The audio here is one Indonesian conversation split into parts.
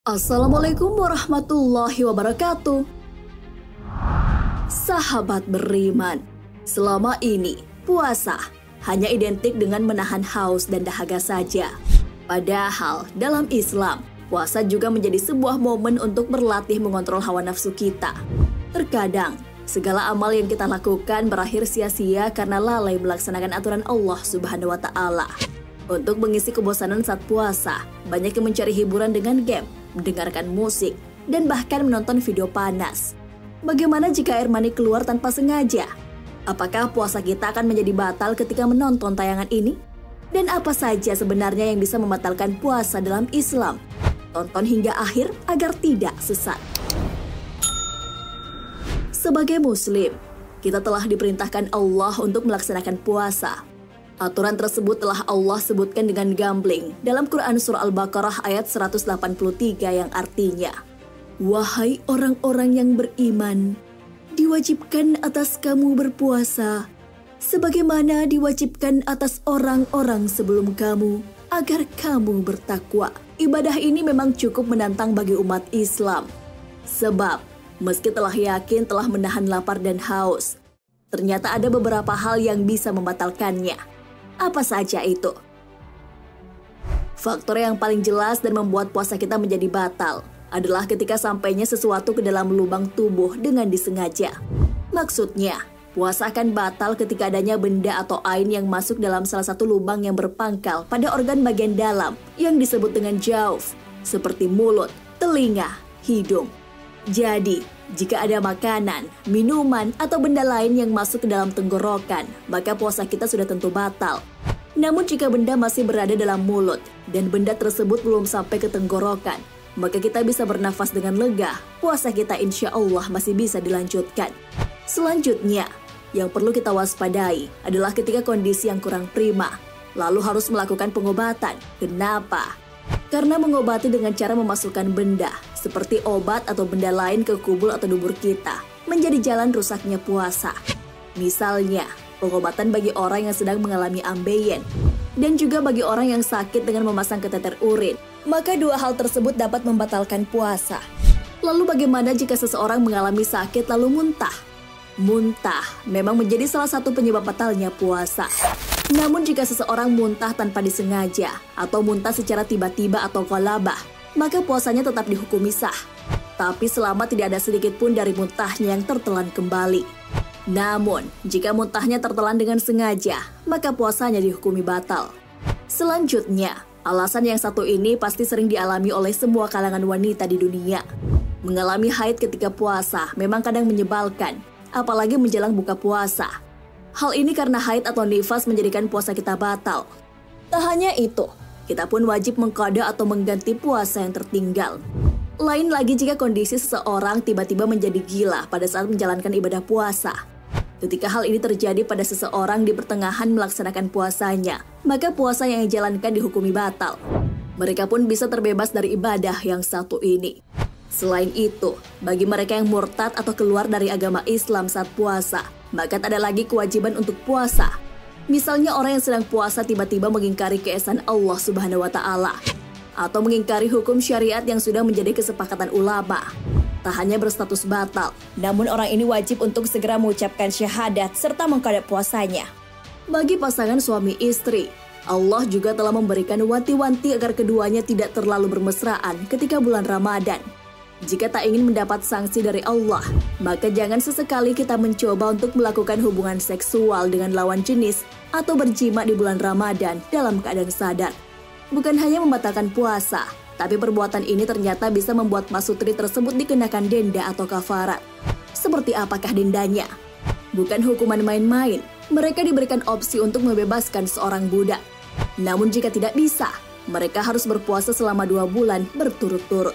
Assalamualaikum warahmatullahi wabarakatuh. Sahabat beriman, selama ini puasa hanya identik dengan menahan haus dan dahaga saja. Padahal dalam Islam, puasa juga menjadi sebuah momen untuk berlatih mengontrol hawa nafsu kita. Terkadang, segala amal yang kita lakukan berakhir sia-sia karena lalai melaksanakan aturan Allah Subhanahu wa Ta'ala. Untuk mengisi kebosanan saat puasa, banyak yang mencari hiburan dengan game, mendengarkan musik, dan bahkan menonton video panas. Bagaimana jika air mani keluar tanpa sengaja? Apakah puasa kita akan menjadi batal ketika menonton tayangan ini? Dan apa saja sebenarnya yang bisa membatalkan puasa dalam Islam? Tonton hingga akhir agar tidak sesat. Sebagai Muslim, kita telah diperintahkan Allah untuk melaksanakan puasa. Aturan tersebut telah Allah sebutkan dengan gambling dalam Quran Surah Al-Baqarah ayat 183 yang artinya, "Wahai orang-orang yang beriman, diwajibkan atas kamu berpuasa, sebagaimana diwajibkan atas orang-orang sebelum kamu, agar kamu bertakwa." Ibadah ini memang cukup menantang bagi umat Islam. Sebab, meski telah yakin telah menahan lapar dan haus, ternyata ada beberapa hal yang bisa membatalkannya. Apa saja itu? Faktor yang paling jelas dan membuat puasa kita menjadi batal adalah ketika sampainya sesuatu ke dalam lubang tubuh dengan disengaja. Maksudnya, puasa akan batal ketika adanya benda atau ain yang masuk dalam salah satu lubang yang berpangkal pada organ bagian dalam yang disebut dengan jauf, seperti mulut, telinga, hidung. Jadi, jika ada makanan, minuman, atau benda lain yang masuk ke dalam tenggorokan, maka puasa kita sudah tentu batal. Namun jika benda masih berada dalam mulut, dan benda tersebut belum sampai ke tenggorokan, maka kita bisa bernafas dengan lega, puasa kita insya Allah masih bisa dilanjutkan. Selanjutnya, yang perlu kita waspadai adalah ketika kondisi yang kurang prima, lalu harus melakukan pengobatan. Kenapa? Karena mengobati dengan cara memasukkan benda, seperti obat atau benda lain ke kubul atau dubur kita, menjadi jalan rusaknya puasa. Misalnya, pengobatan bagi orang yang sedang mengalami ambeien, dan juga bagi orang yang sakit dengan memasang kateter urin. Maka dua hal tersebut dapat membatalkan puasa. Lalu bagaimana jika seseorang mengalami sakit lalu muntah? Muntah memang menjadi salah satu penyebab batalnya puasa. Namun jika seseorang muntah tanpa disengaja atau muntah secara tiba-tiba atau ghalabah, maka puasanya tetap dihukumi sah. Tapi selama tidak ada sedikit pun dari muntahnya yang tertelan kembali. Namun, jika muntahnya tertelan dengan sengaja, maka puasanya dihukumi batal. Selanjutnya, alasan yang satu ini pasti sering dialami oleh semua kalangan wanita di dunia. Mengalami haid ketika puasa memang kadang menyebalkan, apalagi menjelang buka puasa. Hal ini karena haid atau nifas menjadikan puasa kita batal. Tak hanya itu, kita pun wajib mengqada atau mengganti puasa yang tertinggal. Lain lagi jika kondisi seseorang tiba-tiba menjadi gila pada saat menjalankan ibadah puasa. Ketika hal ini terjadi pada seseorang di pertengahan melaksanakan puasanya, maka puasa yang dijalankan dihukumi batal. Mereka pun bisa terbebas dari ibadah yang satu ini. Selain itu, bagi mereka yang murtad atau keluar dari agama Islam saat puasa, maka tak ada lagi kewajiban untuk puasa. Misalnya orang yang sedang puasa tiba-tiba mengingkari keesaan Allah Subhanahu wa Ta'ala, atau mengingkari hukum syariat yang sudah menjadi kesepakatan ulama. Tak hanya berstatus batal, namun orang ini wajib untuk segera mengucapkan syahadat serta mengqada puasanya. Bagi pasangan suami istri, Allah juga telah memberikan wanti-wanti agar keduanya tidak terlalu bermesraan ketika bulan Ramadan. Jika tak ingin mendapat sanksi dari Allah, maka jangan sesekali kita mencoba untuk melakukan hubungan seksual dengan lawan jenis atau berjima di bulan Ramadan dalam keadaan sadar. Bukan hanya membatalkan puasa, tapi perbuatan ini ternyata bisa membuat pasutri tersebut dikenakan denda atau kafarat. Seperti apakah dendanya? Bukan hukuman main-main, mereka diberikan opsi untuk membebaskan seorang budak. Namun jika tidak bisa, mereka harus berpuasa selama 2 bulan berturut-turut.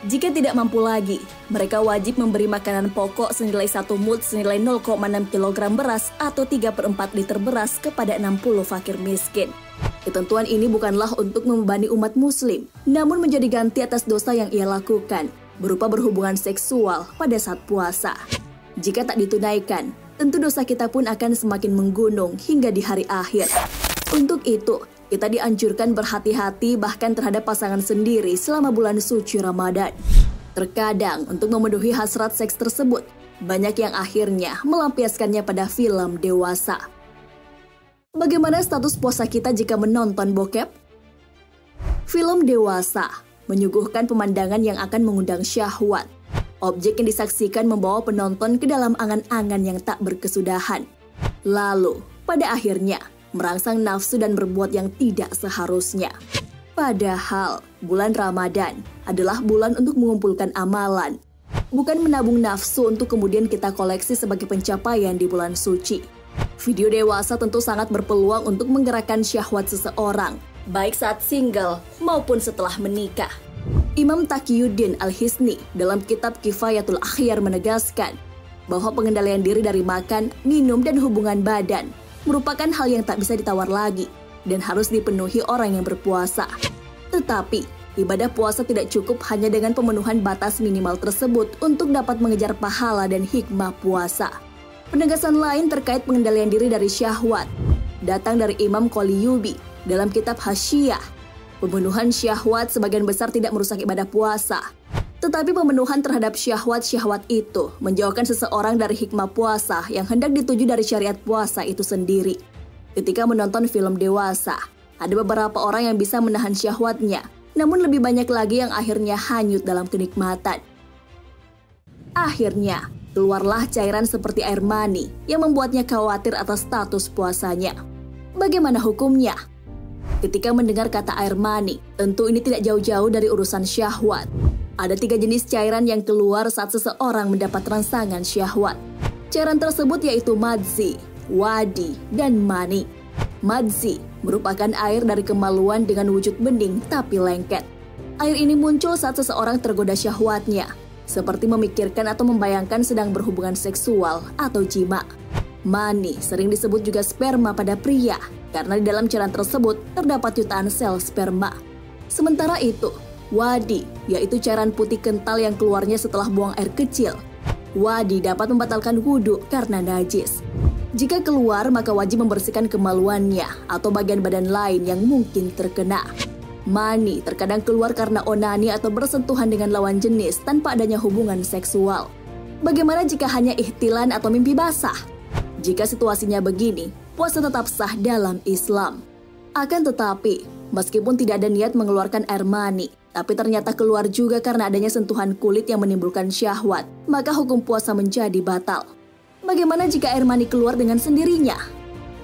Jika tidak mampu lagi, mereka wajib memberi makanan pokok senilai 1 mud senilai 0,6 kg beras atau 3/4 liter beras kepada 60 fakir miskin. Ketentuan ini bukanlah untuk membebani umat muslim, namun menjadi ganti atas dosa yang ia lakukan, berupa berhubungan seksual pada saat puasa. Jika tak ditunaikan, tentu dosa kita pun akan semakin menggunung hingga di hari akhir. Untuk itu, Kita dianjurkan berhati-hati bahkan terhadap pasangan sendiri selama bulan suci Ramadan. Terkadang untuk memenuhi hasrat seks tersebut, banyak yang akhirnya melampiaskannya pada film dewasa. Bagaimana status puasa kita jika menonton bokep? Film dewasa menyuguhkan pemandangan yang akan mengundang syahwat. Objek yang disaksikan membawa penonton ke dalam angan-angan yang tak berkesudahan. Lalu, pada akhirnya, merangsang nafsu dan berbuat yang tidak seharusnya. Padahal, bulan Ramadan adalah bulan untuk mengumpulkan amalan, bukan menabung nafsu untuk kemudian kita koleksi sebagai pencapaian di bulan suci. Video dewasa tentu sangat berpeluang untuk menggerakkan syahwat seseorang, baik saat single maupun setelah menikah. Imam Taqiyuddin Al-Hisni dalam kitab Kifayatul Akhyar menegaskan bahwa pengendalian diri dari makan, minum, dan hubungan badan merupakan hal yang tak bisa ditawar lagi dan harus dipenuhi orang yang berpuasa. Tetapi, ibadah puasa tidak cukup hanya dengan pemenuhan batas minimal tersebut untuk dapat mengejar pahala dan hikmah puasa. Penegasan lain terkait pengendalian diri dari syahwat datang dari Imam Qoliyubi dalam kitab Hasyiyah. Pemenuhan syahwat sebagian besar tidak merusak ibadah puasa. Tetapi pemenuhan terhadap syahwat-syahwat itu menjauhkan seseorang dari hikmah puasa yang hendak dituju dari syariat puasa itu sendiri. Ketika menonton film dewasa, ada beberapa orang yang bisa menahan syahwatnya, namun lebih banyak lagi yang akhirnya hanyut dalam kenikmatan. Akhirnya, keluarlah cairan seperti air mani yang membuatnya khawatir atas status puasanya. Bagaimana hukumnya? Ketika mendengar kata air mani, tentu ini tidak jauh-jauh dari urusan syahwat. Ada 3 jenis cairan yang keluar saat seseorang mendapat rangsangan syahwat. Cairan tersebut yaitu madzi, wadi, dan mani. Madzi merupakan air dari kemaluan dengan wujud bening tapi lengket. Air ini muncul saat seseorang tergoda syahwatnya, seperti memikirkan atau membayangkan sedang berhubungan seksual atau jima. Mani sering disebut juga sperma pada pria, karena di dalam cairan tersebut terdapat jutaan sel sperma. Sementara itu, wadi, yaitu cairan putih kental yang keluarnya setelah buang air kecil. Wadi dapat membatalkan wudhu karena najis. Jika keluar, maka wajib membersihkan kemaluannya atau bagian badan lain yang mungkin terkena. Mani terkadang keluar karena onani atau bersentuhan dengan lawan jenis tanpa adanya hubungan seksual. Bagaimana jika hanya ihtilan atau mimpi basah? Jika situasinya begini, puasa tetap sah dalam Islam. Akan tetapi, meskipun tidak ada niat mengeluarkan air mani, tapi ternyata keluar juga karena adanya sentuhan kulit yang menimbulkan syahwat, maka hukum puasa menjadi batal. Bagaimana jika air mani keluar dengan sendirinya?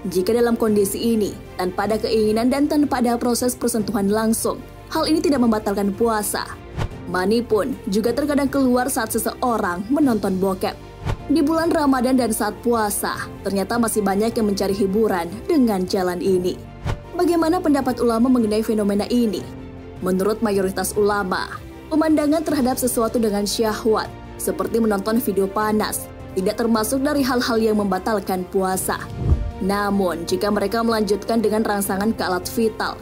Jika dalam kondisi ini, tanpa ada keinginan dan tanpa ada proses persentuhan langsung, hal ini tidak membatalkan puasa. Mani pun juga terkadang keluar saat seseorang menonton bokep. Di bulan Ramadan dan saat puasa, ternyata masih banyak yang mencari hiburan dengan jalan ini. Bagaimana pendapat ulama mengenai fenomena ini? Menurut mayoritas ulama, pemandangan terhadap sesuatu dengan syahwat, seperti menonton video panas, tidak termasuk dari hal-hal yang membatalkan puasa. Namun, jika mereka melanjutkan dengan rangsangan ke alat vital,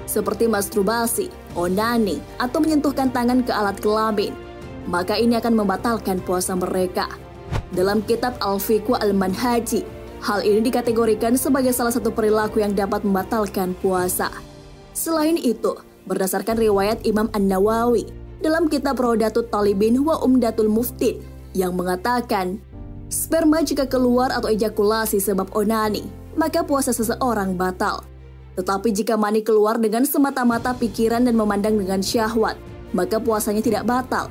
seperti masturbasi, onani, atau menyentuhkan tangan ke alat kelamin, maka ini akan membatalkan puasa mereka. Dalam kitab Al-Fiqh Al-Manhaji, hal ini dikategorikan sebagai salah satu perilaku yang dapat membatalkan puasa. Selain itu, berdasarkan riwayat Imam An-Nawawi dalam kitab Raudatut Talibin wa Umdatul Muftin yang mengatakan, sperma jika keluar atau ejakulasi sebab onani, maka puasa seseorang batal. Tetapi jika mani keluar dengan semata-mata pikiran dan memandang dengan syahwat, maka puasanya tidak batal.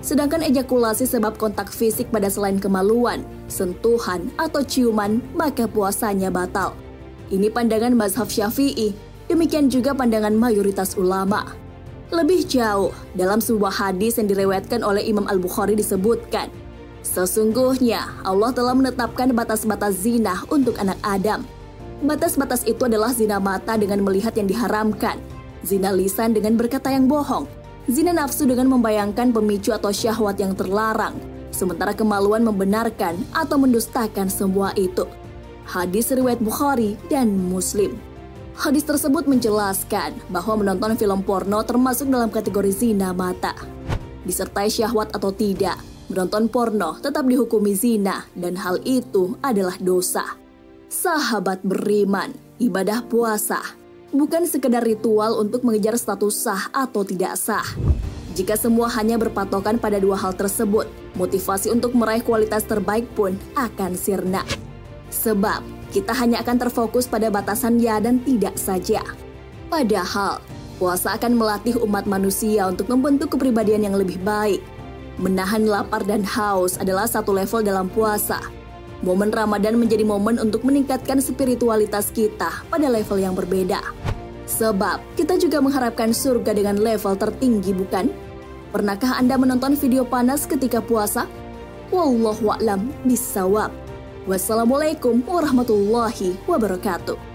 Sedangkan ejakulasi sebab kontak fisik pada selain kemaluan, sentuhan, atau ciuman, maka puasanya batal. Ini pandangan mazhab Syafi'i, demikian juga pandangan mayoritas ulama. Lebih jauh, dalam sebuah hadis yang diriwayatkan oleh Imam Al-Bukhari disebutkan, sesungguhnya Allah telah menetapkan batas-batas zina untuk anak Adam. Batas-batas itu adalah zina mata dengan melihat yang diharamkan, zina lisan dengan berkata yang bohong, zina nafsu dengan membayangkan pemicu atau syahwat yang terlarang, sementara kemaluan membenarkan atau mendustakan semua itu. Hadis riwayat Bukhari dan Muslim. Hadis tersebut menjelaskan bahwa menonton film porno termasuk dalam kategori zina mata. Disertai syahwat atau tidak, menonton porno tetap dihukumi zina dan hal itu adalah dosa. Sahabat beriman, ibadah puasa bukan sekedar ritual untuk mengejar status sah atau tidak sah. Jika semua hanya berpatokan pada dua hal tersebut, motivasi untuk meraih kualitas terbaik pun akan sirna. Sebab, kita hanya akan terfokus pada batasan ya dan tidak saja. Padahal, puasa akan melatih umat manusia untuk membentuk kepribadian yang lebih baik. Menahan lapar dan haus adalah satu level dalam puasa. Momen Ramadan menjadi momen untuk meningkatkan spiritualitas kita pada level yang berbeda. Sebab, kita juga mengharapkan surga dengan level tertinggi, bukan? Pernahkah Anda menonton video panas ketika puasa? Wallahu a'lam bishawab. Wassalamualaikum warahmatullahi wabarakatuh.